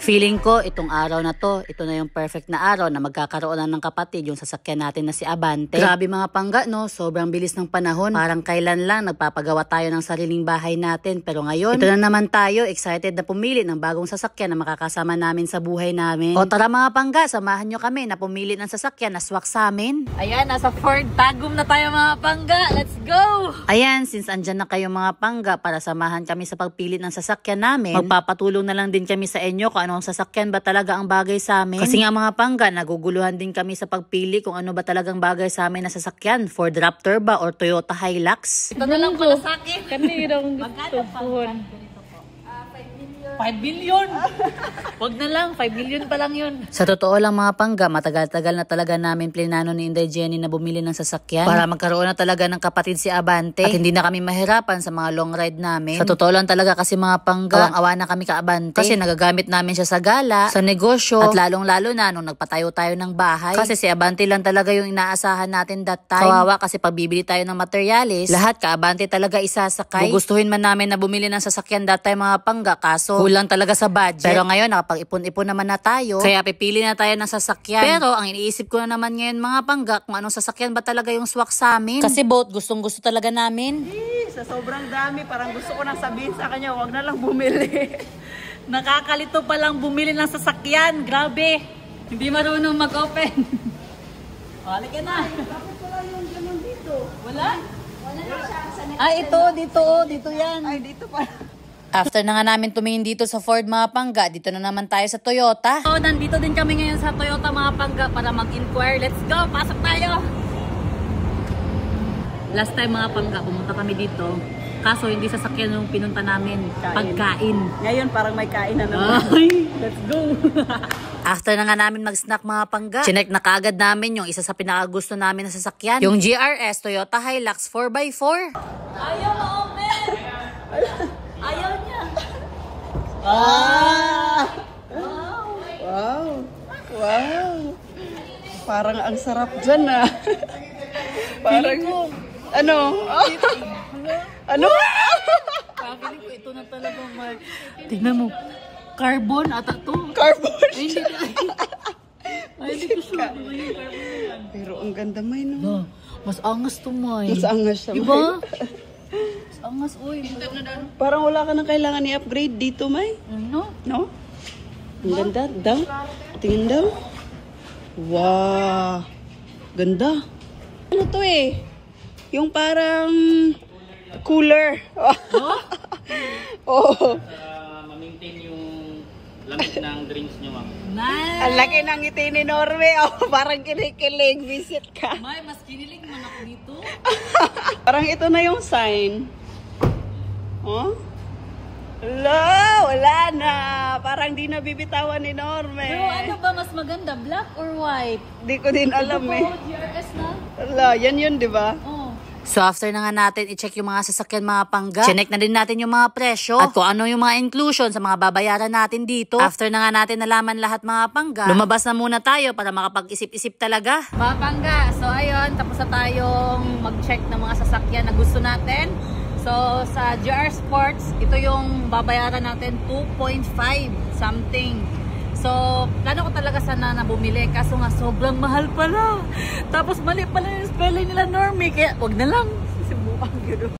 Feeling ko, itong araw na to, ito na yung perfect na araw na magkakaroon na ng kapatid yung sasakyan natin na si Abante. Grabe mga pangga, no? Sobrang bilis ng panahon. Parang kailan lang nagpapagawa tayo ng sariling bahay natin. Pero ngayon, ito na naman tayo, excited na pumili ng bagong sasakyan na makakasama namin sa buhay namin. O tara mga pangga, samahan nyo kami na pumili ng sasakyan na swak sa amin. Ayan, nasa Ford Tagum na tayo mga pangga. Let's go! Ayan, since andyan na kayo mga pangga para samahan kami sa pagpili ng sasakyan namin, magpapatulong na lang din kami sa inyo kung anong sasakyan ba talaga ang bagay sa amin. Kasi nga mga pangga, naguguluhan din kami sa pagpili kung ano ba talagang bagay sa amin na sasakyan. Ford Raptor ba or Toyota Hilux? Ito na lang pala sa akin. Kanirong gusto po. 5 million? Wag na lang, 5 million pa lang yun. Sa totoo lang mga pangga, matagal-tagal na talaga namin plinano ni Inday Jenny na bumili ng sasakyan para magkaroon na talaga ng kapatid si Abante at hindi na kami mahirapan sa mga long ride namin. Sa totoo lang talaga kasi mga pangga, awang-awa na kami ka Abante kasi nagagamit namin siya sa gala, sa negosyo at lalong-lalo na nung nagpatayo tayo ng bahay. Kasi si Abante lang talaga yung inaasahan natin that time. Kawawa kasi pag bibili tayo ng materialis, lahat ka Abante talaga isasakay. Gugustuhin man namin na bumili ng sasakyan that time mga pangga, kaso kulang talaga sa budget. Pero ngayon, nakapag-ipon-ipon naman na tayo. Kaya pipili na tayo ng sasakyan. Pero ang iniisip ko na naman ngayon mga pangga, kung anong sasakyan ba talaga yung swak sa amin. Kasi both, gustong-gusto talaga namin. Sa sobrang dami, parang gusto ko nang sabihin sa kanya, wag na lang bumili. Nakakalito pa lang bumili ng sasakyan. Grabe. Hindi marunong mag-open. Halika na. Bakit wala yung ganun dito? Wala? Wala na siya. Ay, ito, dito, dito yan. Ay, dito pa. After na nga namin tumingin dito sa Ford mga pangga, dito na naman tayo sa Toyota. So, nandito din kami ngayon sa Toyota mga pangga para mag-inquire. Let's go! Pasok tayo! Last time mga pangga, pumunta kami dito. Kaso hindi sasakyan yung pinunta namin. Pagkain. Ngayon parang may kain na naman. Ay, let's go! After na nga namin mag-snack mga pangga, chinek na kaagad namin yung isa sa pinakagusto namin na sasakyan. Yung GRS Toyota Hilux 4x4. Ayaw ma-open! Ayaw niya! Ah! Wow! Wow! Parang ang sarap dyan ah. Parang, ano? Ano? Pagkiling ko, ito na talaga, Mark. Tingnan mo. Carbon ata to. Carbon Ay, hindi. Ay, hindi ko sure. Pero ang ganda may no. Mas angas to, May. Mas angas siya. Diba? Mas angas, uy. Parang wala ka nang kailangan i-upgrade dito, May. Ano? No? Ang ganda. Daw. Tingin daw. Wow. Ganda. Ano to eh? Yung parang cooler. Oh. Ma-maintain yung lamig ng drinks nyo, ma'am. Nice! Ang laki ng ngiti ni Norway. Oh, parang kinikilig. Visit ka. May, mas kinilig man ako dito. Parang ito na yung sign. Oh? Wala na. Parang di na bibitawan ni Norme. Pero ano ba mas maganda? Black or white? Di ko din alam Ito eh. po, GRS na? Wala, yan yun, di ba? Oh. So after na nga natin i-check yung mga sasakyan mga pangga, chinek na din natin yung mga presyo at kung ano yung mga inclusion sa mga babayaran natin dito. After na nga natin nalaman lahat mga pangga, lumabas na muna tayo para makapag-isip-isip talaga. Mga pangga, so ayun, tapos na tayong mag-check ng mga sasakyan na gusto natin. So sa GR Sports, ito yung babayaran natin 2.5 something. So, plano ko talaga sana na bumili kaso nga sobrang mahal pala. Tapos mali pala yung spelling nila Normie, kaya wag na lang. Sibukan yun.